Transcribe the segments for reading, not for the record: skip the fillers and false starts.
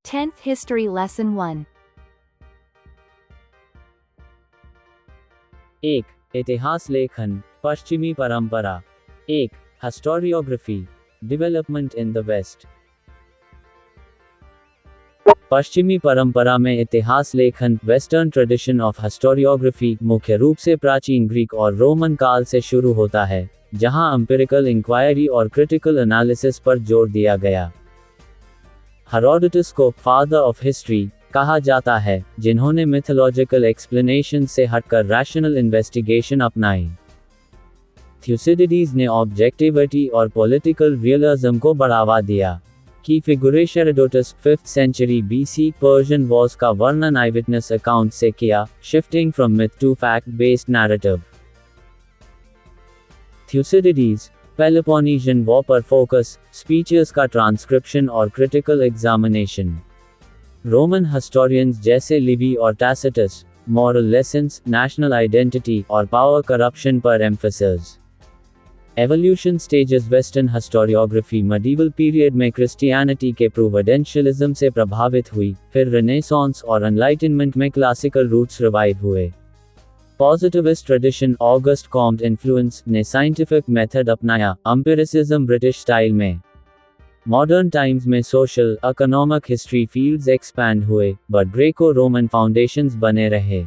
10th History Lesson 1. 1. इतिहास लेखन, पश्चिमी परंपरा। 1. Historiography, development in the west. पश्चिमी परंपरा में इतिहास लेखन, वेस्टर्न ट्रेडिशन ऑफ हिस्टोरियोग्राफी, मुख्य रूप से प्राचीन ग्रीक और रोमन काल से शुरू होता है, जहां एम्पिरिकल इंक्वायरी और क्रिटिकल एनालिसिस पर जोर दिया गया। हेरोडोटस को फादर ऑफ हिस्ट्री कहा जाता है, जिन्होंने मिथोलॉजिकल एक्सप्लेनेशन से हटकर रैशनल इन्वेस्टिगेशन अपनाई। थ्यूसिडिडीज ने ऑब्जेक्टिविटी और पॉलिटिकल रियलिज्म को बढ़ावा दिया। की figuration Herodotus 5th century BC Persian wars का वर्णन आईविटनेस अकाउंट से किया, shifting from myth to fact based narrative. Thucydides Peloponnesian war पर फोकस, स्पीचेस का ट्रांसक्रिप्शन और क्रिटिकल एग्जामिनेशन। रोमन हिस्टोरियंस जैसे लिवी और Tacitus, moral lessons, national identity और पावर करप्शन पर emphasis. Evolution stages western historiography medieval period में Christianity के providentialism से प्रभावित हुई, फिर रेनेसांस और एनलाइटनमेंट में क्लासिकल रूट्स रिवाइव हुए। Positivist tradition August Comte influence ने साइंटिफिक मेथड अपनाया, एम्पिरिसिज्म ब्रिटिश स्टाइल में। मॉडर्न टाइम्स में social, economic history fields expand हुए, बट ग्रेको रोमन फाउंडेशंस बने रहे।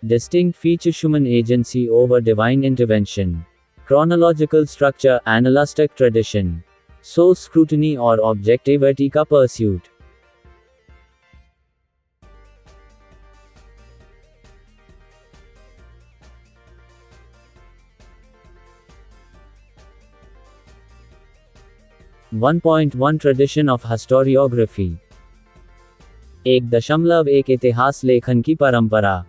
Distinct feature human agency over divine intervention, chronological structure, annalistic tradition, source scrutiny और objectivity का pursuit. Tradition of historiography. 1.1 इतिहास लेखन की परंपरा।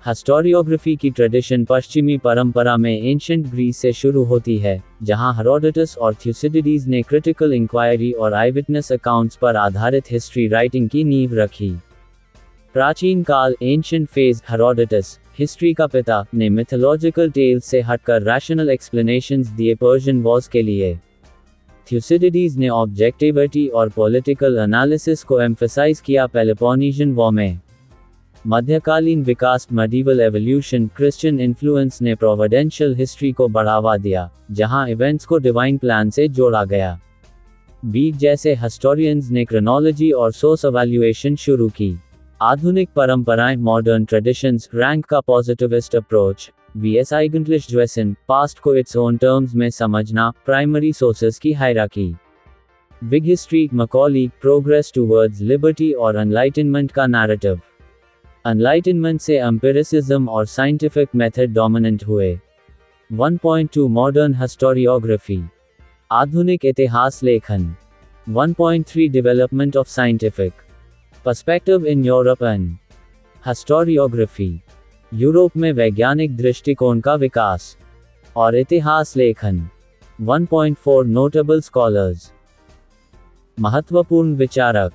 हिस्टोरियोग्राफी की ट्रेडिशन पश्चिमी परंपरा में एंशिएंट ग्रीस से शुरू होती है, जहां हेरोडोटस और थ्यूसिडिडीज ने क्रिटिकल इंक्वायरी और आईविटनेस अकाउंट्स पर आधारित हिस्ट्री राइटिंग की नींव रखी। प्राचीन काल एंशिएंट फेज हेरोडोटस, हिस्ट्री का पिता, ने मिथोलॉजिकल टेल्स से हटकर रैशनल एक्सप्लेनेशंस दिए पर्शियन वॉर्स के लिए। थ्यूसिडिडीज ने ऑब्जेक्टिविटी और पॉलिटिकल एनालिसिस को एम्फसाइज किया पेलोपोनेशियन वॉर में। मध्यकालीन विकास मिडीवल एवोल्यूशन क्रिश्चियन इन्फ्लुएंस ने प्रोविडेंशियल हिस्ट्री को बढ़ावा दिया, जहां इवेंट्स को डिवाइन प्लान से जोड़ा गया। बीट जैसे हिस्टोरियंस ने क्रोनोलॉजी और सोर्स एवैल्यूएशन शुरू की। आधुनिक परंपराएं मॉडर्न ट्रेडिशंस रैंक का positivist approach, V.S. Eigentlich Juessen, past को इट्स ओन टर्म्स में समझना, प्राइमरी सोर्सेस की hierarchy. Big history Macaulay, progress towards liberty और एनलाइटनमेंट का नैरेटिव। एनलाइटनमेंट से एम्पिरिसिज्म और साइंटिफिक मेथड डोमिनेंट हुए। 1.2 मॉडर्न हिस्टोरियोग्राफी, आधुनिक इतिहास लेखन। 1.3 development of scientific perspective in Europe and historiography, Europe में वैज्ञानिक दृष्टिकोण का विकास और इतिहास लेखन। 1.4 नोटेबल स्कॉलर्स, महत्वपूर्ण विचारक।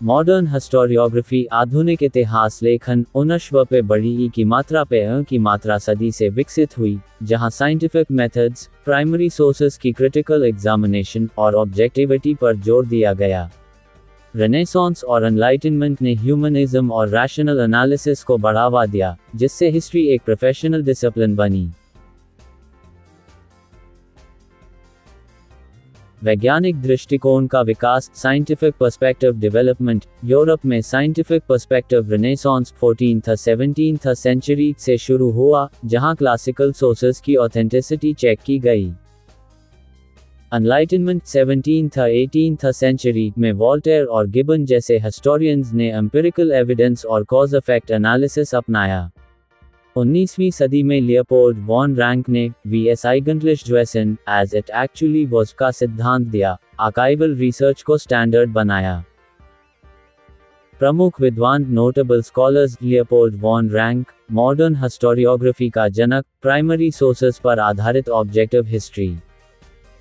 मॉडर्न हिस्टोरियोग्राफी आधुनिक इतिहास लेखन 19वीं पे बड़ी ई की मात्रा पे अ की मात्रा सदी से विकसित हुई, जहां साइंटिफिक मेथड्स, प्राइमरी सोर्सेस की क्रिटिकल एग्जामिनेशन और ऑब्जेक्टिविटी पर जोर दिया गया। रेनेसांस और एनलाइटनमेंट ने ह्यूमनिज्म और रैशनल एनालिसिस को बढ़ावा दिया, जिससे हिस्ट्री एक प्रोफेशनल डिसिप्लिन बनी। वैज्ञानिक दृष्टिकोण का विकास, साइंटिफिक पर्सपेक्टिव डेवलपमेंट। यूरोप में scientific perspective renaissance 14th 17th century से शुरू हुआ, जहां क्लासिकल सोर्सेस की ऑथेंटिसिटी चेक की गई। एनलाइटनमेंट 17th 18th सेंचुरी में वॉल्टेयर और गिबन जैसे हिस्टोरियंस ने एम्पिरिकल एविडेंस और कॉज इफेक्ट एनालिसिस अपनाया। 19वीं सदी में लियोपोल्ड वॉन रैंक ने V.S. Eigentlich Juessen, as it actually was का सिद्धांत दिया, आर्काइवल रिसर्च को स्टैंडर्ड बनाया। प्रमुख विद्वान notable scholars Leopold von Ranke, modern historiography का जनक, प्राइमरी सोर्सेस पर आधारित objective history.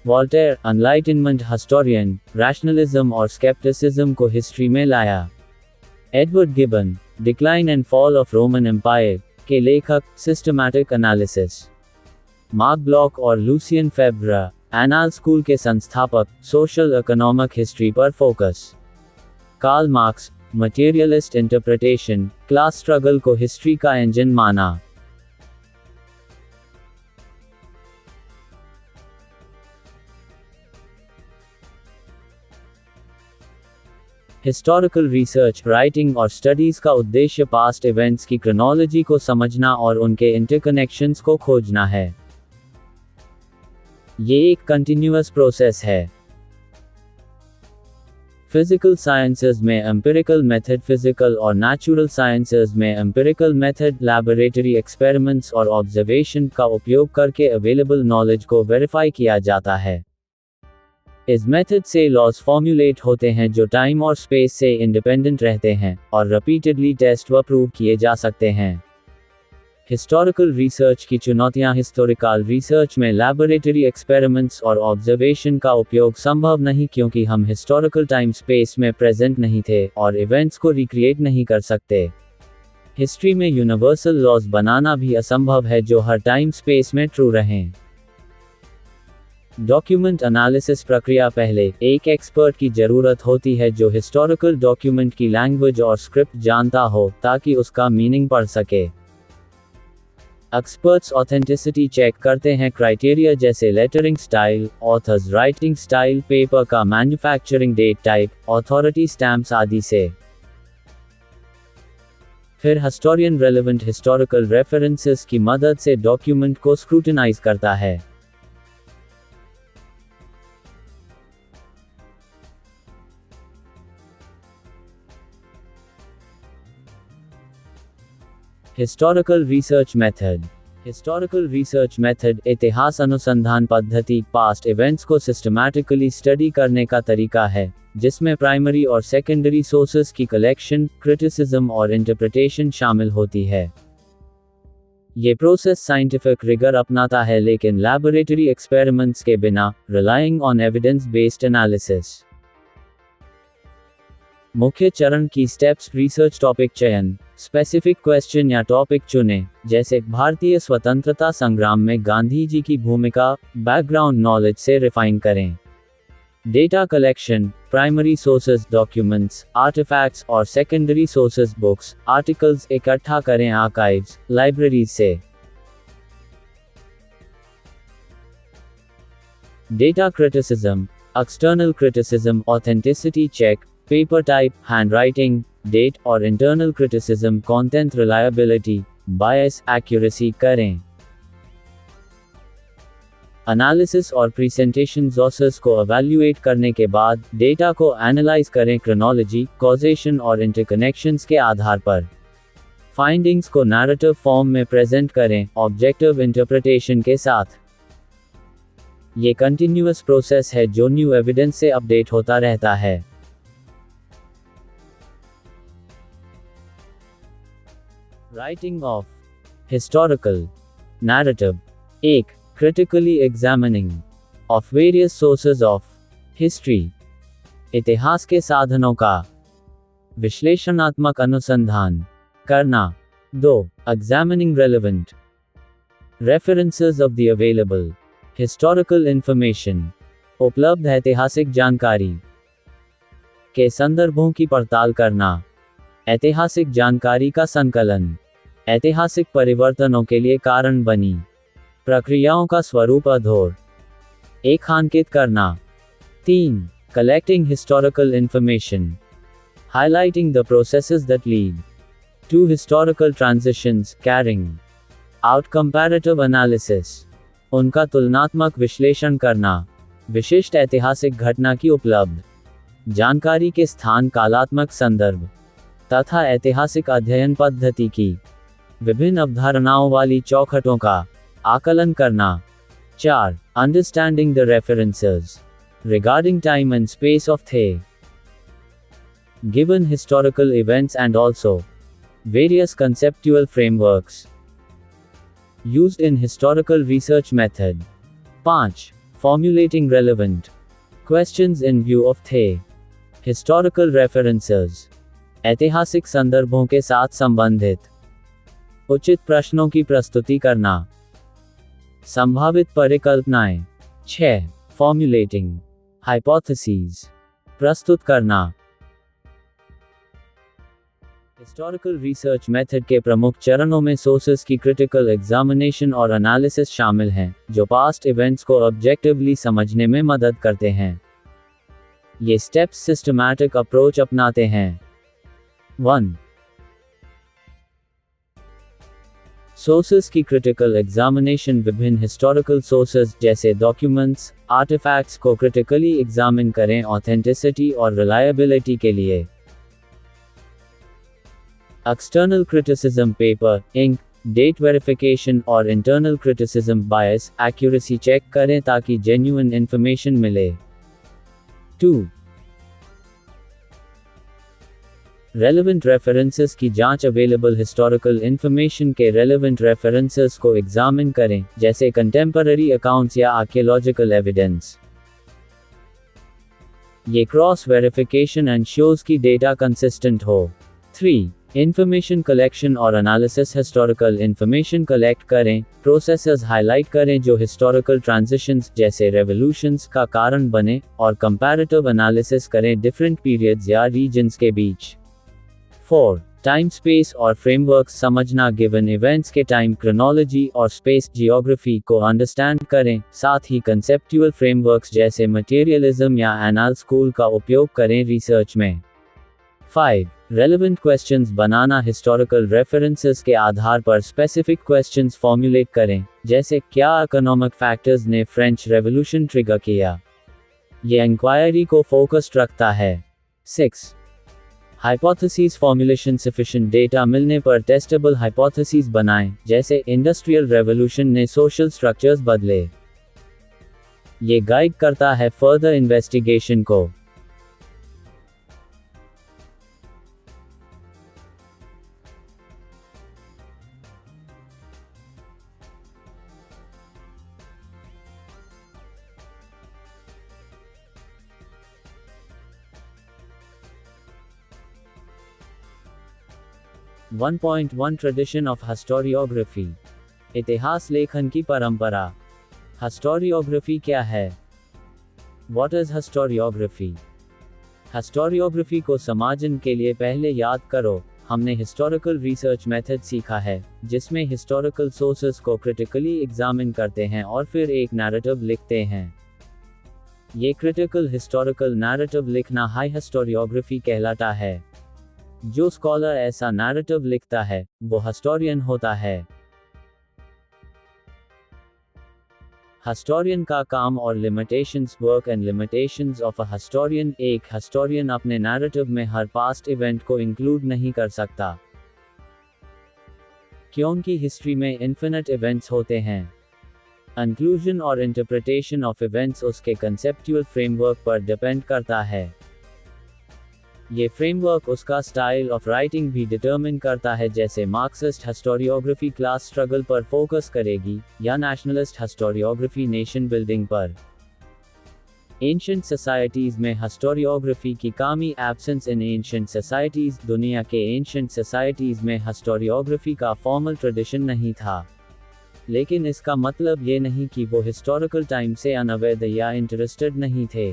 Voltaire, enlightenment historian, rationalism और स्केप्टिसिज्म को हिस्ट्री में लाया। Edward Gibbon, decline and fall of Roman Empire के लेखक, सिस्टमैटिक एनालिसिस। मार्क ब्लॉक और लूसियन फेब्रा, एनाल स्कूल के संस्थापक, सोशल इकोनॉमिक हिस्ट्री पर focus. Karl Marx, materialist interpretation, class struggle को हिस्ट्री का इंजन माना। हिस्टोरिकल रिसर्च, राइटिंग और स्टडीज का उद्देश्य पास्ट इवेंट्स की क्रोनोलॉजी को समझना और उनके इंटरकनेक्शंस को खोजना है। ये एक कंटिन्यूअस प्रोसेस है। फिजिकल साइंसेज में एम्पिरिकल मेथड, फिजिकल और नेचुरल साइंसेज में एम्पिरिकल मेथड, लैबोरेटरी एक्सपेरिमेंट्स और ऑब्जर्वेशन का उपयोग करके अवेलेबल नॉलेज को वेरीफाई किया जाता है। इस मेथड से लॉज फॉर्मुलेट होते हैं जो टाइम और स्पेस से इंडिपेंडेंट रहते हैं और रिपीटेडली टेस्ट व प्रूव किए जा सकते हैं। हिस्टोरिकल रिसर्च की चुनौतियां। हिस्टोरिकल रिसर्च में लैबोरेटरी एक्सपेरिमेंट्स और ऑब्जर्वेशन का उपयोग संभव नहीं क्योंकि हम हिस्टोरिकल टाइम स्पेस में प्रेजेंट नहीं थे और इवेंट्स को रिक्रिएट नहीं कर सकते। हिस्ट्री में यूनिवर्सल लॉज बनाना भी असंभव है जो हर टाइम स्पेस में ट्रू रहें। डॉक्यूमेंट एनालिसिस प्रक्रिया। पहले एक एक्सपर्ट की जरूरत होती है जो हिस्टोरिकल डॉक्यूमेंट की लैंग्वेज और स्क्रिप्ट जानता हो ताकि उसका मीनिंग पढ़ सके। एक्सपर्ट्स ऑथेंटिसिटी चेक करते हैं क्राइटेरिया जैसे lettering style, author's writing style, paper का manufacturing date type, authority stamps आदि से। फिर हिस्टोरियन रेलेवेंट हिस्टोरिकल रेफरेंसेस की मदद से डॉक्यूमेंट को स्क्रूटिनाइज करता है। Historical research method. Historical research method इतिहास अनुसंधान पद्धति पास्ट इवेंट्स को सिस्टमैटिकली स्टडी करने का तरीका है जिसमें प्राइमरी और सेकेंडरी सोर्सेस की कलेक्शन, क्रिटिसिज्म और इंटरप्रिटेशन शामिल होती है। ये प्रोसेस साइंटिफिक रिगर अपनाता है लेकिन लैबोरेटरी एक्सपेरिमेंट्स के बिना, relying on evidence based analysis. मुख्य चरण की स्टेप्स। रिसर्च टॉपिक चयन। स्पेसिफिक क्वेश्चन या टॉपिक चुनें जैसे भारतीय स्वतंत्रता संग्राम में गांधी जी की भूमिका, बैकग्राउंड नॉलेज से रिफाइन करें। Data collection. Primary sources documents, artefacts और सेकेंडरी सोर्सेज बुक्स, आर्टिकल्स इकट्ठा करें आर्काइव्स, लाइब्रेरीज से। Data criticism. External criticism, authenticity check, paper type, handwriting, date और internal criticism, content reliability, bias, accuracy करें। Analysis और presentation. Sources को evaluate करने के बाद डेटा को एनालाइज करें क्रोनोलॉजी, कॉजेशन और इंटरकनेक्शंस के आधार पर। फाइंडिंग्स को नैरेटिव फॉर्म में प्रेजेंट करें, ऑब्जेक्टिव इंटरप्रिटेशन के साथ। ये कंटिन्यूअस प्रोसेस है जो न्यू एविडेंस से अपडेट होता रहता है। Writing of historical narrative. 1. Critically examining of various sources of history. इतिहास के साधनों का विश्लेषणात्मक अनुसंधान करना। 2. Examining relevant references of the available historical information. उपलब्ध ऐतिहासिक जानकारी के संदर्भों की पड़ताल करना। ऐतिहासिक जानकारी का संकलन ऐतिहासिक परिवर्तनों के लिए कारण बनी प्रक्रियाओं का स्वरूप अधोर एकांकित करना। 3. Collecting historical information. Highlighting the processes that lead to historical transitions, carrying out comparative analysis. उनका तुलनात्मक विश्लेषण करना। विशिष्ट ऐतिहासिक घटना की उपलब्ध जानकारी के स्थान, कालात्मक संदर्भ तथा ऐतिहासिक अध्ययन पद्धति की विभिन्न अवधारणाओं वाली चौखटों का आकलन करना। 4. Understanding the references regarding time and space of the given historical events and also various conceptual frameworks used in historical research method. 5. Formulating relevant questions in view of the historical references. ऐतिहासिक संदर्भों के साथ संबंधित उचित प्रश्नों की प्रस्तुति करना। संभावित परिकल्पनाएं। 6. फॉर्मुलेटिंग, हाइपोथेसिस, प्रस्तुत करना। हिस्टोरिकल रिसर्च मेथड के प्रमुख चरणों में सोर्सेस की क्रिटिकल एग्जामिनेशन और एनालिसिस शामिल हैं, जो पास्ट इवेंट्स को ऑब्जेक्टिवली समझने में मदद करते हैं। ये स्टेप्स सिस्टमैटिक अप्रोच अपनाते हैं। 1. सोर्सेस की क्रिटिकल एग्जामिनेशन। विभिन्न हिस्टोरिकल सोर्सेस जैसे डॉक्यूमेंट्स, आर्टिफैक्ट्स को क्रिटिकली एग्जामिन करें ऑथेंटिसिटी और रिलायबिलिटी के लिए। External criticism, paper, ink, date verification और internal criticism, bias, accuracy check करें ताकि जेन्युइन इंफॉर्मेशन मिले। 2. रेलेवेंट रेफरेंसेस की जांच। अवेलेबल हिस्टोरिकल इंफॉर्मेशन के रेलेवेंट रेफरेंसेस को एग्जामिन करें, जैसे कंटेम्पररी अकाउंट्स या आर्कियोलॉजिकल एविडेंस। ये क्रॉस वेरिफिकेशन एंश्योर्स की डेटा कंसिस्टेंट हो। 3. इंफॉर्मेशन कलेक्शन और एनालिसिस। हिस्टोरिकल इंफॉर्मेशन कलेक्ट करें, प्रोसेसेस हाईलाइट करें जो हिस्टोरिकल ट्रांजिशंस जैसे रेवोल्यूशंस का कारण बने, और कंपैरेटिव एनालिसिस करें डिफरेंट पीरियड्स या रीजन्स के बीच। 4. टाइम स्पेस और फ्रेमवर्क्स समझना। गिवन इवेंट्स के टाइम क्रोनोलॉजी और स्पेस जियोग्राफी को अंडरस्टैंड करें, साथ ही कंसेप्चुअल फ्रेमवर्क्स जैसे मटेरियलिज्म या एनाल स्कूल का उपयोग करें रिसर्च में। 5. रेलेवेंट क्वेश्चंस बनाना। हिस्टोरिकल रेफरेंसेस के आधार पर स्पेसिफिक क्वेश्चंस फॉर्मुलेट करें, जैसे क्या इकोनॉमिक फैक्टर्स ने फ्रेंच रेवोल्यूशन ट्रिगर किया। ये इंक्वायरी को फोकस्ड रखता है। 6. Hypothesis formulation. सफिशिएंट डेटा मिलने पर टेस्टेबल हाइपोथेसिस बनाएं, जैसे इंडस्ट्रियल रेवोल्यूशन ने सोशल स्ट्रक्चर्स बदले। ये गाइड करता है फर्दर इन्वेस्टिगेशन को। 1.1 ट्रेडिशन ऑफ हिस्टोरियोग्राफी। इतिहास लेखन की परंपरा। हिस्टोरियोग्राफी क्या है? What is historiography? हिस्टोरियोग्राफी को समझने के लिए पहले याद करो, हमने हिस्टोरिकल रिसर्च मेथड सीखा है, जिसमें हिस्टोरिकल सोर्सेस को क्रिटिकली एग्जामिन करते हैं और फिर एक नैरेटिव लिखते हैं। ये क्रिटिकल हिस्टोरिकल नैरेटिव लिखना हाई हिस्टोरियोग्राफी कहलाता है। जो स्कॉलर ऐसा नैरेटिव लिखता है, वो हिस्टोरियन होता है। हिस्टोरियन का काम और limitations. Work and limitations of a historian. एक हिस्टोरियन अपने नैरेटिव में हर पास्ट इवेंट को इंक्लूड नहीं कर सकता, क्योंकि हिस्ट्री में इन्फिनिट इवेंट्स होते हैं। इंक्लूजन और इंटरप्रिटेशन ऑफ इवेंट्स उसके कंसेप्चुअल फ्रेमवर्क पर डिपेंड करता है। ये फ्रेमवर्क उसका स्टाइल ऑफ राइटिंग भी डिटरमिन करता है, जैसे मार्क्सिस्ट हिस्टोरियोग्राफी क्लास स्ट्रगल पर फोकस करेगी, या नेशनलिस्ट हिस्टोरियोग्राफी नेशन बिल्डिंग पर। एंशिएंट सोसाइटीज में हिस्टोरियोग्राफी की कमी। एब्सेंस इन एंशिएंट सोसाइटीज। दुनिया के एंशिएंट सोसाइटीज में हिस्टोरियोग्राफी का फॉर्मल ट्रेडिशन नहीं था, लेकिन इसका मतलब ये नहीं कि वो हिस्टोरिकल टाइम से अनअवेयर या इंटरेस्टेड नहीं थे।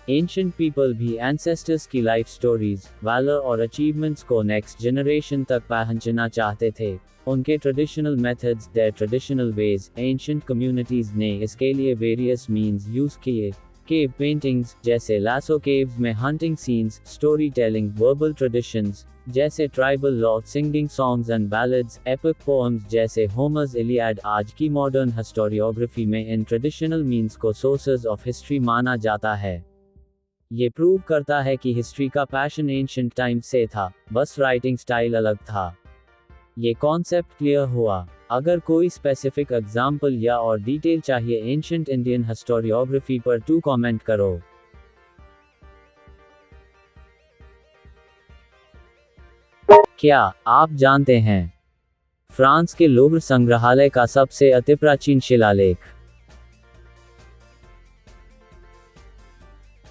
एंशिएंट पीपल भी एंसेस्टर्स की लाइफ स्टोरीज, वैलर और अचीवमेंट्स को नेक्स्ट जनरेशन तक पहुंचाना चाहते थे। उनके traditional methods, their traditional ways. Ancient communities ने इसके लिए वेरियस मीन्स यूज किए। केव पेंटिंग्स, जैसे लासो केव्स में hunting scenes. Story telling. Verbal traditions, जैसे tribal law. Singing songs and ballads. Epic poems, जैसे होमर्स इलियड। आज की मॉडर्न हिस्टोरियोग्राफी में इन ट्रेडिशनल मीन्स को सोर्सेज ऑफ हिस्ट्री माना जाता है। ये प्रूव करता है कि हिस्ट्री का पैशन एंशिएंट टाइम से था, बस राइटिंग स्टाइल अलग था। ये कॉन्सेप्ट क्लियर हुआ? अगर कोई स्पेसिफिक एग्जाम्पल या और डिटेल चाहिए एंशिएंट इंडियन हिस्टोरियोग्राफी पर, टू कमेंट करो। क्या आप जानते हैं फ्रांस के लूव्र संग्रहालय का सबसे अतिप्राचीन शिलालेख?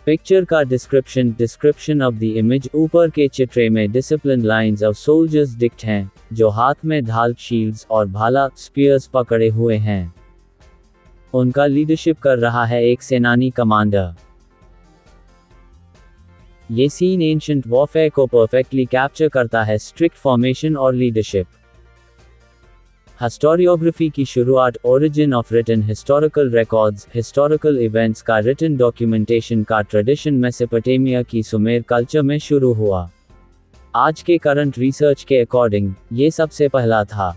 पिक्चर का डिस्क्रिप्शन ऑफ द इमेज। ऊपर के चित्रे में discipline lines of soldiers dict हैं, जो हाथ में ढाल, शील्ड्स और भाला, स्पीयर्स पकड़े हुए हैं। उनका लीडरशिप कर रहा है एक सेनानी कमांडर। ये सीन एंशिएंट वॉरफेयर को परफेक्टली कैप्चर करता है, स्ट्रिक्ट फॉर्मेशन और लीडरशिप। हिस्टोरियोग्राफी की शुरुआत origin of written historical records, historical events का रिटन डॉक्यूमेंटेशन का ट्रेडिशन मेसोपोटामिया की सुमेर कल्चर में शुरू हुआ। आज के करंट रिसर्च के अकॉर्डिंग ये सबसे पहला था।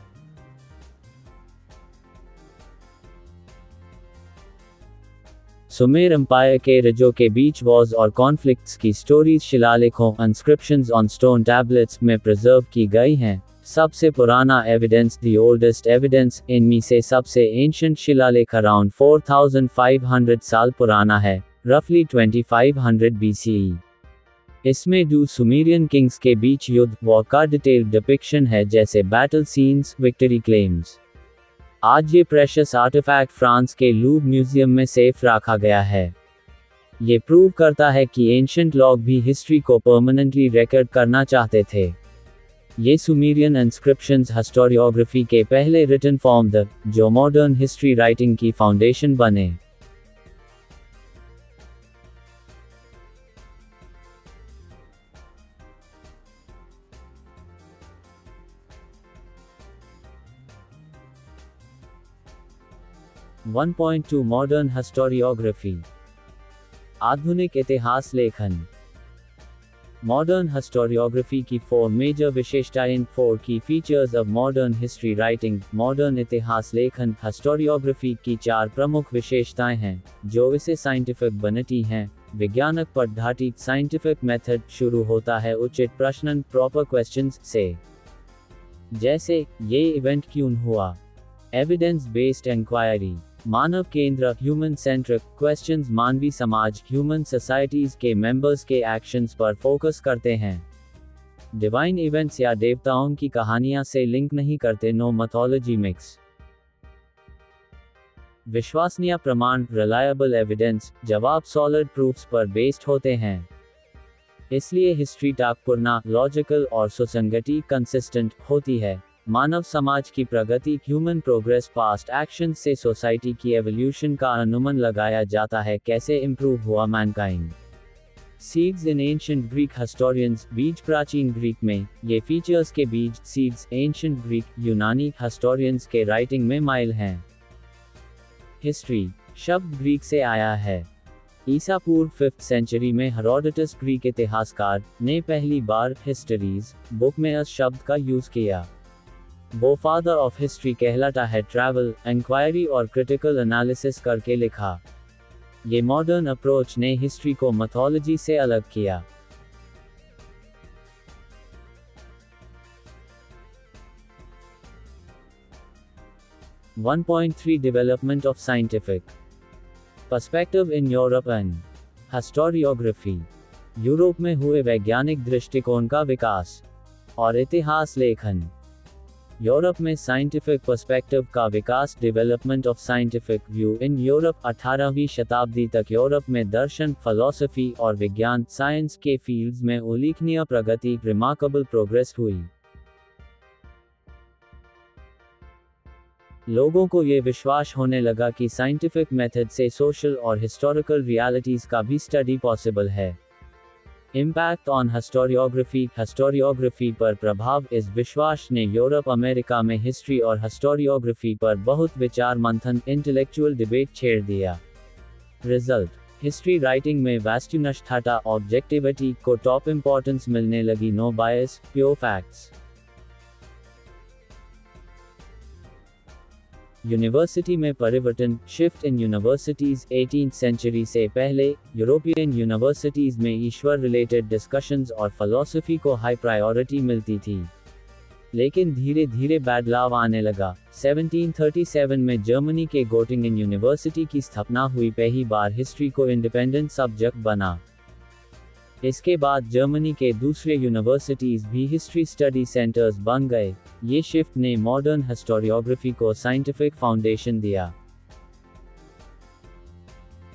सुमेर एम्पायर के रजों के बीच वॉर्स और कॉन्फ्लिक्ट्स की स्टोरीज शिलालेखों इंस्क्रिप्शंस ऑन स्टोन टैबलेट्स में प्रिजर्व की गई हैं। सबसे पुराना एविडेंस, द ओल्डेस्ट एविडेंस, इनमें से सबसे एंशिएंट शिलालेख अराउंड 4500 साल पुराना है, रफली 2500 BCE। इसमें दो सुमेरियन किंग्स के बीच युद्ध वॉर का डिटेल्ड डिपिक्शन है, जैसे बैटल सीन्स, विक्ट्री क्लेम्स। आज ये प्रेशियस आर्टिफैक्ट फ्रांस के लूव म्यूजियम में सेफ रखा गया है। ये प्रूव करता है कि एंशिएंट लॉग भी हिस्ट्री को परमानेंटली रिकॉर्ड करना चाहते थे। ये सुमेरियन इंस्क्रिप्शंस हिस्टोरियोग्राफी के पहले रिटन फॉर्म थे, जो मॉडर्न हिस्ट्री राइटिंग की फाउंडेशन बने। One 1.2 modern historiography. आधुनिक इतिहास लेखन। मॉडर्न हिस्टोरियोग्राफी की 4 मेजर विशेषताएं। 4 की features of modern history writing. Modern इतिहास लेखन हिस्टोरियोग्राफी की 4 प्रमुख विशेषताएं हैं जो इसे साइंटिफिक बनाती हैं। विज्ञानक पद्धति, साइंटिफिक मेथड, शुरू होता है उचित प्रश्न, प्रॉपर क्वेश्चंस से, जैसे ये इवेंट क्यों हुआ। Evidence based inquiry. मानव केंद्र, ह्यूमन सेंट्रिक क्वेश्चंस, मानवीय समाज, ह्यूमन सोसाइटीज के मेंबर्स के एक्शंस पर फोकस करते हैं। डिवाइन इवेंट्स या देवताओं की कहानियां से लिंक नहीं करते। No mythology mix. विश्वसनीय प्रमाण, रिलायबल एविडेंस, जवाब सॉलिड प्रूफ्स पर बेस्ड होते हैं। इसलिए हिस्ट्री टाकपूर्ण, लॉजिकल और सुसंगति कंसिस्टेंट होती है। मानव समाज की प्रगति, ह्यूमन प्रोग्रेस, पास्ट एक्शन से सोसाइटी की एवोल्यूशन का अनुमान लगाया जाता है, कैसे इंप्रूव हुआ मैनकाइंड। सीड्स इन एंशिएंट ग्रीक हिस्टोरियंस। बीज प्राचीन ग्रीक में। ये फीचर्स के बीज, सीड्स, एंशिएंट ग्रीक, यूनानी हिस्टोरियंस के राइटिंग में माइल हैं। हिस्ट्री शब्द ग्रीक से आया है। ईसा पूर्व 5th सेंचुरी में हेरोडोटस, ग्रीक इतिहासकार, ने पहली बार हिस्टरीज बुक में इस शब्द का यूज किया। वो फादर ऑफ हिस्ट्री कहलाता है। ट्रैवल, इंक्वायरी और क्रिटिकल एनालिसिस करके लिखा। ये मॉडर्न अप्रोच ने हिस्ट्री को मैथोलॉजी से अलग किया। One 1.3 development of scientific perspective in Europe and historiography. Europe में हुए वैज्ञानिक दृष्टिकोण का विकास और इतिहास लेखन। यूरोप में साइंटिफिक पर्सपेक्टिव का विकास। Development of scientific view in Europe. 18वीं शताब्दी तक यूरोप में दर्शन, फिलॉसफी और विज्ञान, साइंस के फील्ड्स में उल्लेखनीय प्रगति, रिमार्केबल प्रोग्रेस हुई। लोगों को ये विश्वास होने लगा कि साइंटिफिक मेथड से सोशल और हिस्टोरिकल रियलिटीज का भी स्टडी पॉसिबल है। Impact on historiography. हिस्टोरियोग्राफी पर प्रभाव। इस विश्वास ने यूरोप अमेरिका में हिस्ट्री और हिस्टोरियोग्राफी पर बहुत विचार मंथन, इंटेलेक्चुअल डिबेट छेड़ दिया। रिजल्ट, हिस्ट्री राइटिंग में वैस्टनिष्ठता, ऑब्जेक्टिविटी को टॉप इंपॉर्टेंस मिलने लगी। नो बायस, प्योर फैक्ट्स। यूनिवर्सिटी में परिवर्तन। Shift in universities. 18th century से पहले यूरोपियन यूनिवर्सिटीज में ईश्वर रिलेटेड डिस्कशंस और फिलॉसफी को हाई प्रायोरिटी मिलती थी, लेकिन धीरे धीरे बदलाव आने लगा। 1737 में जर्मनी के गोटिंगन यूनिवर्सिटी की स्थापना हुई। पहली बार हिस्ट्री को इंडिपेंडेंट सब्जेक्ट बना। इसके बाद जर्मनी के दूसरे यूनिवर्सिटीज भी हिस्ट्री स्टडी सेंटर्स बन गए। ये शिफ्ट ने मॉडर्न हिस्टोरियोग्राफी को साइंटिफिक फाउंडेशन दिया।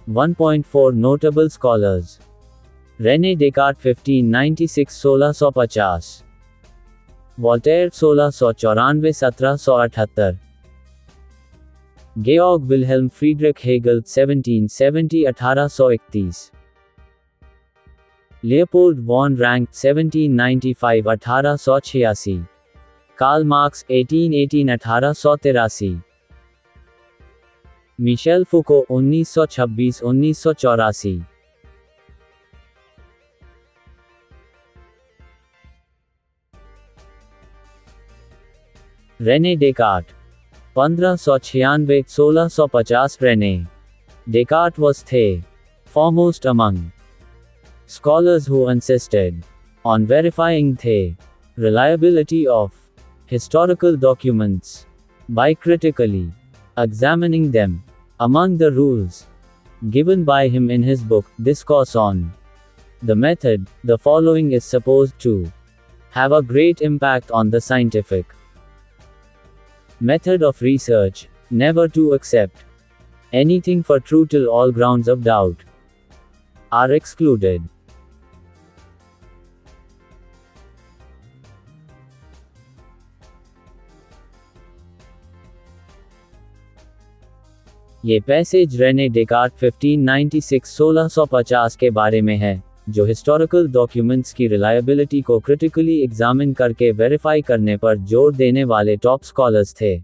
1.4 notable scholars. Rene Descartes 1596 1650, Voltaire 1694 1778, Georg Wilhelm Friedrich Hegel 1770 1831. Leopold von Ranke 1795 1886. Karl Marx 1818 1883. Michel Foucault 1926 1984. Rene Descartes 1596 1650. Rene Descartes was the foremost among scholars who insisted on verifying the reliability of historical documents by critically examining them. Among the rules given by him in his book, Discourse on the Method, the following is supposed to have a great impact on the scientific method of research: never to accept anything for true till all grounds of doubt are excluded. ये passage Rene Descartes 1596 1650 के बारे में है, जो historical documents की reliability को critically examine करके verify करने पर जोर देने वाले टॉप स्कॉलर्स थे।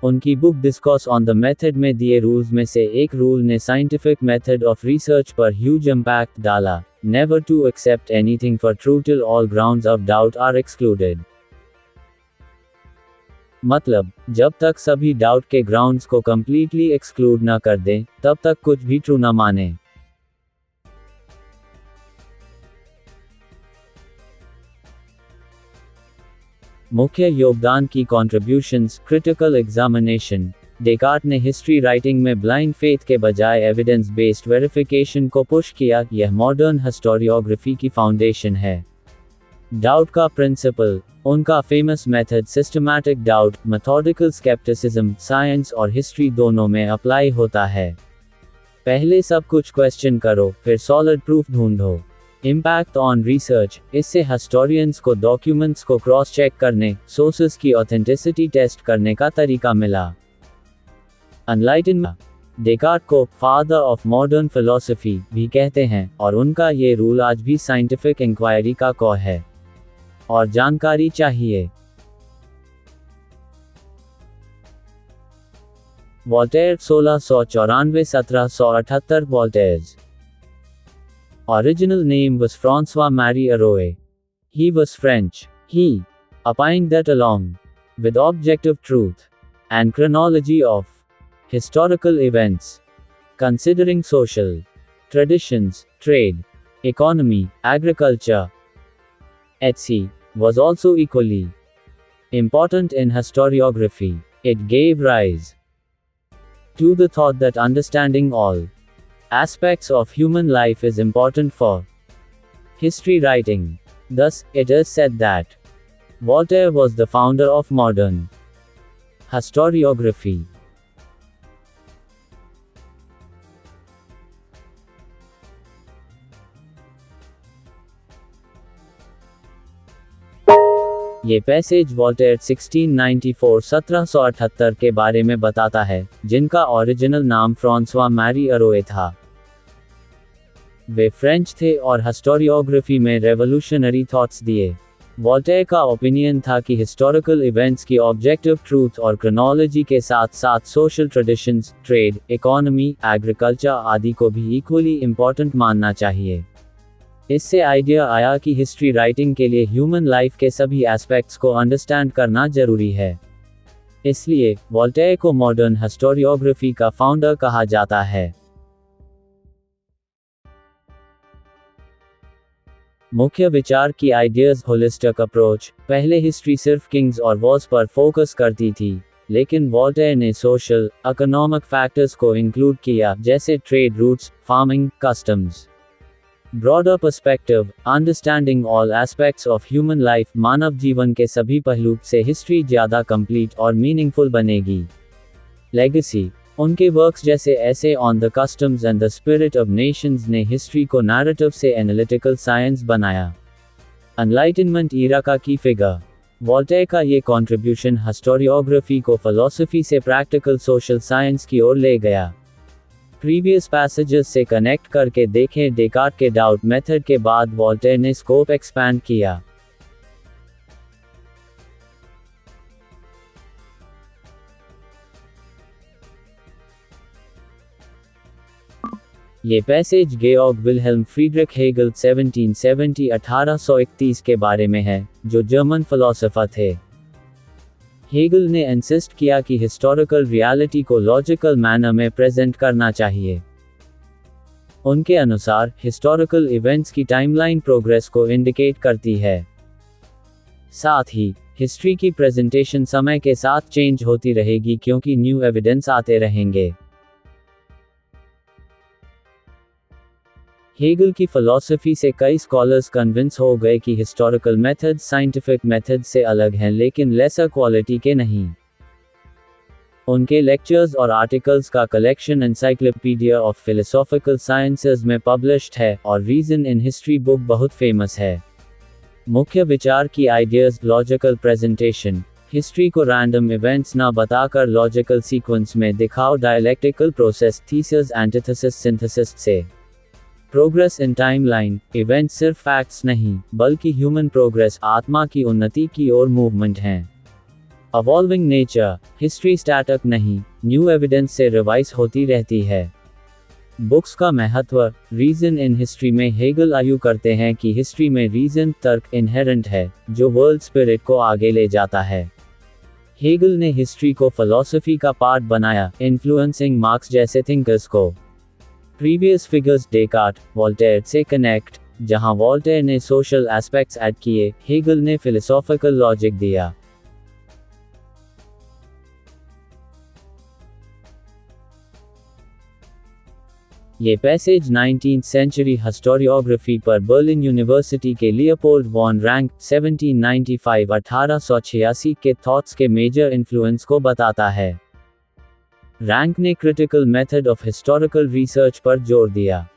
उनकी book discourse on the method में दिए रूल्स में से एक रूल ने साइंटिफिक मेथड ऑफ रिसर्च पर ह्यूज इम्पैक्ट डाला: never to accept anything for true till all grounds of doubt are excluded. मतलब, जब तक सभी डाउट के ग्राउंड्स को कंप्लीटली एक्सक्लूड ना कर दें, तब तक कुछ भी ट्रू ना माने। मुख्य योगदान की कॉन्ट्रीब्यूशंस: क्रिटिकल एग्जामिनेशन। डेकार्ट ने हिस्ट्री राइटिंग में ब्लाइंड फेथ के बजाय एविडेंस बेस्ड वेरिफिकेशन को पुश किया। यह मॉडर्न हिस्टोरियोग्राफी की फाउंडेशन है। डाउट का प्रिंसिपल: उनका famous method systematic doubt, methodical scepticism, science और हिस्ट्री दोनों में अप्लाई होता है। पहले सब कुछ क्वेश्चन करो, फिर सॉलिड प्रूफ ढूंढो। इम्पैक्ट ऑन रिसर्च: इससे हिस्टोरियंस को डॉक्यूमेंट्स को क्रॉस चेक करने, सोर्सेस की ऑथेंटिसिटी टेस्ट करने का तरीका मिला। एनलाइटनमेंट: डेकार्ट को फादर ऑफ मॉडर्न फिलॉसफी भी कहते हैं, और उनका ये रूल आज भी साइंटिफिक इंक्वायरी का कोर है। और जानकारी चाहिए। Voltaire 1694 1778। वोल्टेयर्स original name was François-Marie Arouet. He was French. He opined that along with objective truth and chronology of historical events, considering social traditions, trade, economy, agriculture, etc., was also equally important in historiography. It gave rise to the thought that understanding all aspects of human life is important for history writing. Thus, it is said that Voltaire was the founder of modern historiography. ये passage Voltaire 1694 1778 के बारे में बताता है, जिनका original नाम Francois Mary अरोए था। वे French थे और हिस्टोरियोग्राफी में रेवोल्यूशनरी थॉट्स दिए। वोल्टेयर का ओपिनियन था कि हिस्टोरिकल इवेंट्स की ऑब्जेक्टिव ट्रूथ और क्रोनोलॉजी के साथ साथ social traditions, trade, economy, agriculture आदि को भी इक्वली इम्पोर्टेंट मानना चाहिए। इससे आइडिया आया कि हिस्ट्री राइटिंग के लिए ह्यूमन लाइफ के सभी एस्पेक्ट्स को अंडरस्टैंड करना जरूरी है। इसलिए वोल्टेयर को मॉडर्न हिस्टोरियोग्राफी का फाउंडर कहा जाता है। मुख्य विचार की आइडियाज: होलिस्टिक अप्रोच। पहले हिस्ट्री सिर्फ किंग्स और वॉर्स पर फोकस करती थी, लेकिन वोल्टेयर ने सोशल, इकोनॉमिक फैक्टर्स को इंक्लूड किया, जैसे trade routes, farming, customs. Broader perspective: understanding all aspects of human life, मानव जीवन के सभी पहलू से हिस्ट्री ज़्यादा कंप्लीट और मीनिंगफुल बनेगी। लेगेसी: उनके वर्क्स जैसे ऐसे on the customs and the spirit of Nations ने हिस्ट्री को नैरेटिव से एनालिटिकल साइंस बनाया। एनलाइटनमेंट ईरा का की फिगर: वॉल्टेयर का ये कंट्रीब्यूशन हिस्टोरियोग्राफी को फिलॉसफी से प्रैक्टिकल सोशल साइंस की ओर ले गया। प्रीवियस पैसेजेस से कनेक्ट करके देखें। डेकार्ट के डाउट मेथड के बाद वॉल्टेयर ने स्कोप एक्सपैंड किया। ये passage Georg Wilhelm Friedrich Hegel 1770-1831 के बारे में है, जो जर्मन फिलोसोफर थे। हेगल ने इंसिस्ट किया कि हिस्टोरिकल रियलिटी को लॉजिकल मैनर में प्रेजेंट करना चाहिए। उनके अनुसार हिस्टोरिकल इवेंट्स की टाइमलाइन प्रोग्रेस को इंडिकेट करती है। साथ ही हिस्ट्री की प्रेजेंटेशन समय के साथ चेंज होती रहेगी क्योंकि न्यू एविडेंस आते रहेंगे। हेगल की फिलॉसफी से कई स्कॉलर्स कन्विंस हो गए कि हिस्टोरिकल मेथड्स साइंटिफिक मेथड से अलग हैं लेकिन लेसर क्वालिटी के नहीं। उनके लेक्चर्स और आर्टिकल्स का collection encyclopedia of philosophical sciences में पब्लिश्ड है और रीजन इन हिस्ट्री बुक बहुत फेमस है। मुख्य विचार की आइडियाज लॉजिकल प्रेजेंटेशन। हिस्ट्री को रैंडम इवेंट्स ना बताकर लॉजिकल सीक्वेंस में दिखाओ। Dialectical process thesis antithesis synthesis से। Progress in timeline. इवेंट सिर्फ फैक्ट्स नहीं बल्कि ह्यूमन प्रोग्रेस आत्मा की उन्नति की ओर मूवमेंट हैं। अवॉल्विंग नेचर। हिस्ट्री स्टैटिक नहीं, न्यू एविडेंस से रिवाइज होती रहती है। बुक्स का महत्व। रीजन इन हिस्ट्री में हेगल आर्ग्यू करते हैं कि हिस्ट्री में रीजन तर्क इनहेरेंट है जो वर्ल्ड स्पिरिट को आगे ले जाता है। हेगल ने हिस्ट्री को फिलॉसफी का पार्ट बनाया, इन्फ्लुएंसिंग मार्क्स जैसे थिंकर्स को। प्रीवियस फिगर्स डेकार्ट, वॉल्टेयर से कनेक्ट। जहां वॉल्टेयर ने सोशल एस्पेक्ट्स ऐड किए, हेगल ने फिलोसॉफिकल लॉजिक दिया। ये पैसेज 19th सेंचुरी हिस्टोरियोग्राफी पर बर्लिन यूनिवर्सिटी के लियोपोल्ड वॉन रैंक 1795-1886 के थॉट्स के मेजर इन्फ्लुएंस को बताता है। रैंक ने critical method of historical research पर जोर दिया।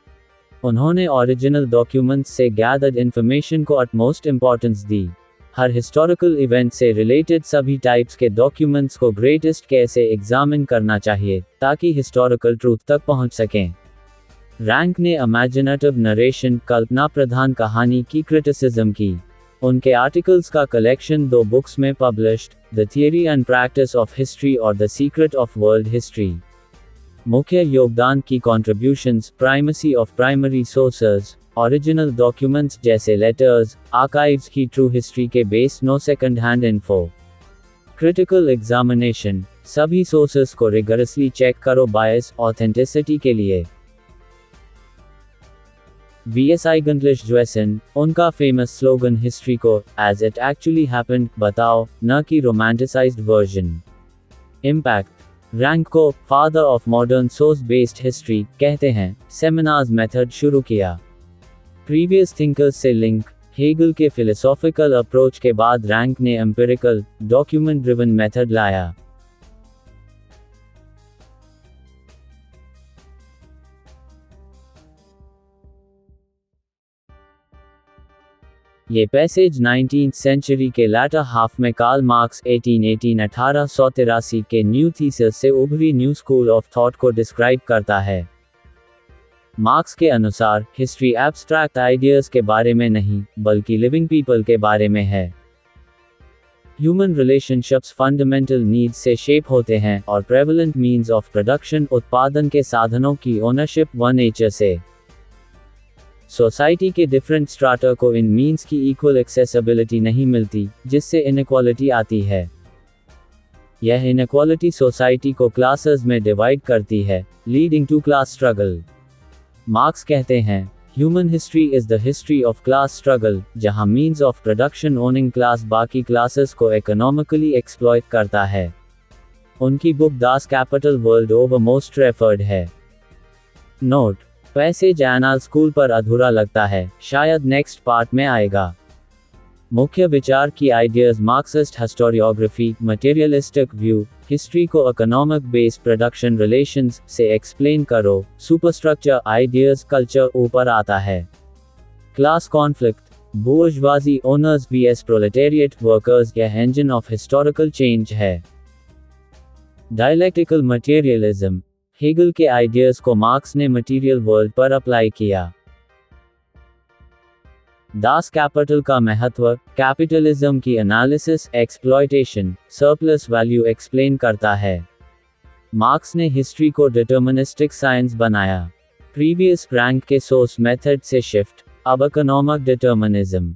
उन्होंने ओरिजिनल डॉक्यूमेंट्स से गैदर्ड इंफॉर्मेशन को अटमोस्ट इंपॉर्टेंस दी। हर हिस्टोरिकल इवेंट से रिलेटेड सभी टाइप्स के डॉक्यूमेंट्स को ग्रेटेस्ट केयर से एग्जामिन करना चाहिए ताकि हिस्टोरिकल ट्रूथ तक पहुंच सकें। रैंक ने इमेजिनेटिव नरेशन, कल्पना प्रधान कहानी की क्रिटिसिज्म की। उनके आर्टिकल्स का कलेक्शन 2 बुक्स में published, the theory and practice of history और the secret of world history. मुख्य योगदान की contributions. Primacy of primary sources. Original documents जैसे लेटर्स, आर्काइव्स की ट्रू हिस्ट्री के base, no second hand info. Critical examination. सभी sources को rigorously check करो बायस, ऑथेंटिसिटी के लिए। V.S. Eigentliche Wissen, उनका फेमस स्लोगन हिस्ट्री को एज इट एक्चुअली हैपेंड बताओ, न कि रोमांटिसाइज्ड वर्जन। इम्पैक्ट। रैंक को father of modern source based history कहते हैं। सेमिनार्स मेथड शुरू किया। प्रीवियस थिंकर्स से लिंक। हेगल के फिलोसॉफिकल अप्रोच के बाद रैंक ने एम्पिरिकल, डॉक्यूमेंट ड्रिवन मेथड लाया। ये पैसेज 19th सेंचुरी के लैटर हाफ में कार्ल मार्क्स 1883 के न्यू थीसिस से उभरी न्यू स्कूल ऑफ थॉट को डिस्क्राइब करता है। मार्क्स के अनुसार हिस्ट्री एब्स्ट्रैक्ट आइडियाज के बारे में नहीं बल्कि लिविंग पीपल के बारे में है। ह्यूमन रिलेशनशिप्स फंडामेंटल नीड्स से शेप होते हैं और प्रेवलेंट मीन्स ऑफ प्रोडक्शन, उत्पादन के साधनों की ओनरशिप व नेचर से। सोसाइटी के डिफरेंट स्ट्राटा को इन मीन्स की इक्वल एक्सेसिबिलिटी नहीं मिलती, जिससे इनइक्वालिटी आती है। यह इनइक्वालिटी सोसाइटी को क्लासेस में डिवाइड करती है, leading to class struggle. Marx कहते हैं, human history is the history of class struggle, जहां means of production owning class बाकी क्लासेस को इकोनॉमिकली एक्सप्लॉइट करता है। उनकी book Das Kapital world over most referred है। नोट। पैसेज एनाल स्कूल पर अधूरा लगता है, शायद नेक्स्ट पार्ट में आएगा। मुख्य विचार की ideas. Marxist historiography, materialistic view. History को इकोनॉमिक बेस प्रोडक्शन रिलेशंस से एक्सप्लेन करो। सुपरस्ट्रक्चर आइडियाज कल्चर ऊपर आता है। Class conflict. Bourgeoisie owners vs proletariat workers या इंजन ऑफ हिस्टोरिकल चेंज है। डायलेक्टिकल मटेरियलिज्म, हेगल के आइडियाज को मार्क्स ने मटेरियल वर्ल्ड पर अप्लाई किया। दास कैपिटल का महत्व, कैपिटलिज्म की analysis, exploitation, surplus value explain करता है। मार्क्स ने हिस्ट्री को डिटर्मिनिस्टिक साइंस बनाया। प्रीवियस रैंक के सोर्स मेथड से शिफ्ट, अब इकोनॉमिक डिटर्मिनिज्म।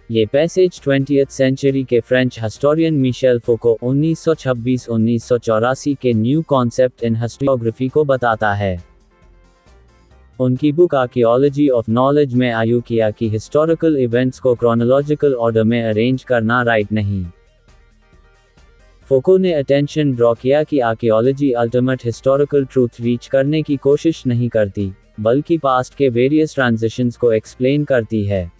ये पैसेज 20th सेंचुरी के फ्रेंच हिस्टोरियन मिशेल फोको 1926-1984 के न्यू कॉन्सेप्ट इन हिस्टोरियोग्राफी को बताता है। उनकी बुक आर्कियोलॉजी ऑफ नॉलेज में आर्ग्यू किया कि हिस्टोरिकल इवेंट्स को क्रोनोलॉजिकल ऑर्डर में अरेंज करना राइट नहीं। फोको ने अटेंशन ड्रॉ किया कि archaeology ultimate historical truth reach करने की कोशिश नहीं करती, बल्कि पास्ट के वेरियस ट्रांजिशंस को एक्सप्लेन करती है।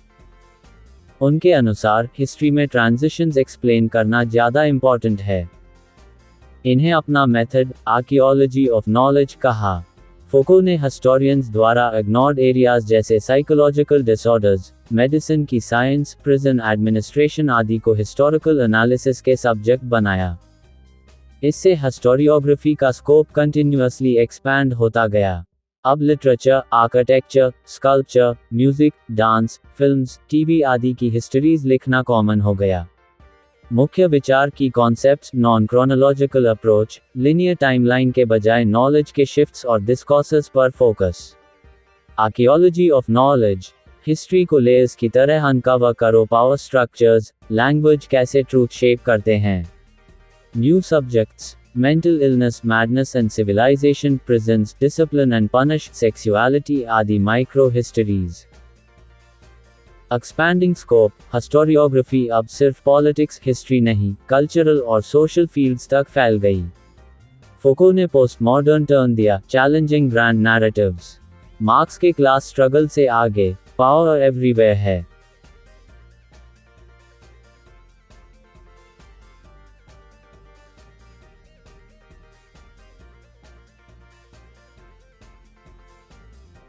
उनके अनुसार हिस्ट्री में ट्रांजिशंस एक्सप्लेन करना ज़्यादा इम्पॉर्टेंट है। इन्हें अपना मेथड आर्कियोलॉजी ऑफ नॉलेज कहा। फोको ने हिस्टोरियंस द्वारा इग्नोर्ड एरियाज जैसे साइकोलॉजिकल डिसऑर्डर्स, मेडिसिन की साइंस, प्रिजन एडमिनिस्ट्रेशन आदि को हिस्टोरिकल एनालिसिस के सब्जेक्ट बनाया। इससे हिस्टोरियोग्राफी का स्कोप कंटिन्यूअसली एक्सपैंड होता गया। अब literature, architecture, sculpture, music, dance, films, TV आदि की हिस्ट्रीज लिखना कॉमन हो गया। मुख्य विचार की concepts, non chronological approach, linear timeline के बजाय नॉलेज के शिफ्ट्स और डिस्कोर्सेस पर focus. Archaeology of knowledge, history को लेयर्स की तरह अनकवर करो, पावर स्ट्रक्चर्स, लैंग्वेज कैसे ट्रूथ शेप करते हैं। New subjects, mental illness, madness and civilization, prisons, discipline and punish, sexuality आदि micro histories. Expanding scope, historiography अब सिर्फ पॉलिटिक्स हिस्ट्री नहीं, कल्चरल और सोशल फील्ड्स तक फैल गई। फोको ने पोस्ट मॉडर्न टर्न दिया, चैलेंजिंग ग्रैंड नैरेटिव्स। मार्क्स के क्लास स्ट्रगल से आगे, पावर एवरीवेयर है।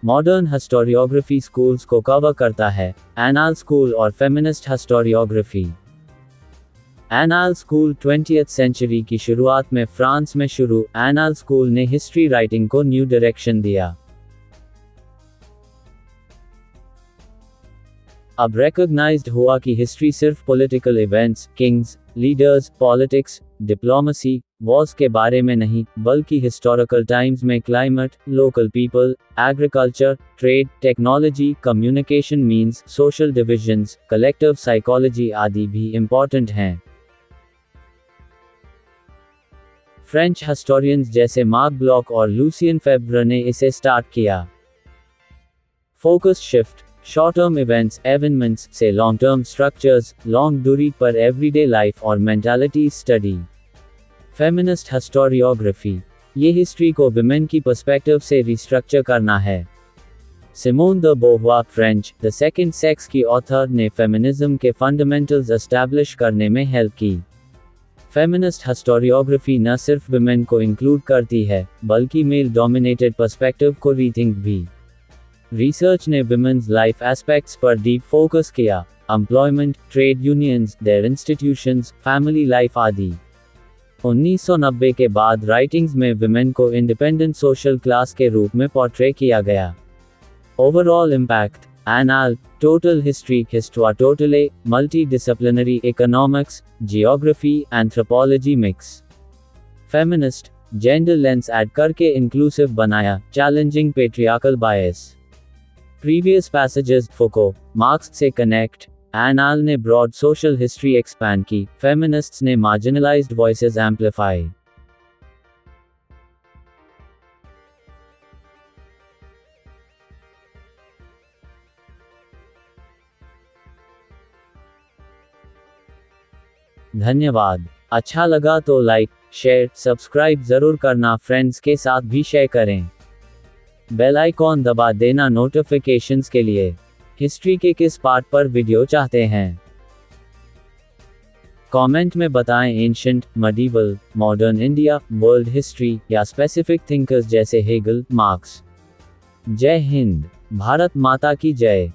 मॉडर्न हिस्टोरियोग्राफी स्कूल्स को कवर करता है, एनाल स्कूल और feminist historiography. Annales school 20th century की शुरुआत में फ्रांस में शुरू। एनाल स्कूल ने हिस्ट्री राइटिंग को न्यू डायरेक्शन दिया। अब रिकॉग्नाइज्ड हुआ कि हिस्ट्री सिर्फ political events, kings, leaders, politics, diplomacy, wars के बारे में नहीं, बल्कि हिस्टोरिकल टाइम्स में climate, local people, agriculture, trade, technology, communication means, social divisions, collective psychology आदि भी इम्पॉर्टेंट हैं। फ्रेंच हिस्टोरियंस जैसे मार्क ब्लॉक और लूसियन फेब्रे ने इसे स्टार्ट किया। Focus shift, short term events, evenements से लॉन्ग टर्म स्ट्रक्चर्स, लॉन्ग दूरी पर एवरीडे लाइफ और मेंटालिटी स्टडी। फेमिनिस्ट हिस्टोरियोग्राफी, ये हिस्ट्री को विमेन की पर्सपेक्टिव से रिस्ट्रक्चर करना है। Simone de Beauvoir, French the second sex की ऑथर, ने फेमिनिज्म के फंडामेंटल्स एस्टैब्लिश करने में हेल्प की। फेमिनिस्ट हिस्टोरियोग्राफी न सिर्फ विमेन को इंक्लूड करती है, बल्कि मेल डोमिनेटेड पर्सपेक्टिव को रीथिंक भी। रिसर्च ने विमेन्स लाइफ एस्पेक्ट्स पर डीप फोकस किया, employment, trade unions, their institutions, family life आदि। 1990 के बाद राइटिंग्स में विमेन को इंडिपेंडेंट सोशल क्लास के रूप में पोर्ट्रे किया गया। Overall impact, Annales, total history, histoire totale, multidisciplinary, economics, geography, anthropology mix. Feminist, gender lens add करके इंक्लूसिव बनाया, challenging patriarchal bias. Previous passages, Foucault, Marx से कनेक्ट। एनाल ने ब्रॉड सोशल हिस्ट्री एक्सपैंड की, feminists ने marginalized voices amplify. धन्यवाद। अच्छा लगा तो लाइक, शेयर, सब्सक्राइब जरूर करना, फ्रेंड्स के साथ भी शेयर करें। बेल आइकॉन दबा देना नोटिफिकेशंस के लिए। हिस्ट्री के किस पार्ट पर वीडियो चाहते हैं? कमेंट में बताएं ancient, medieval, modern India, world history या स्पेसिफिक थिंकर्स जैसे हेगल, मार्क्स। जय हिंद, भारत माता की जय।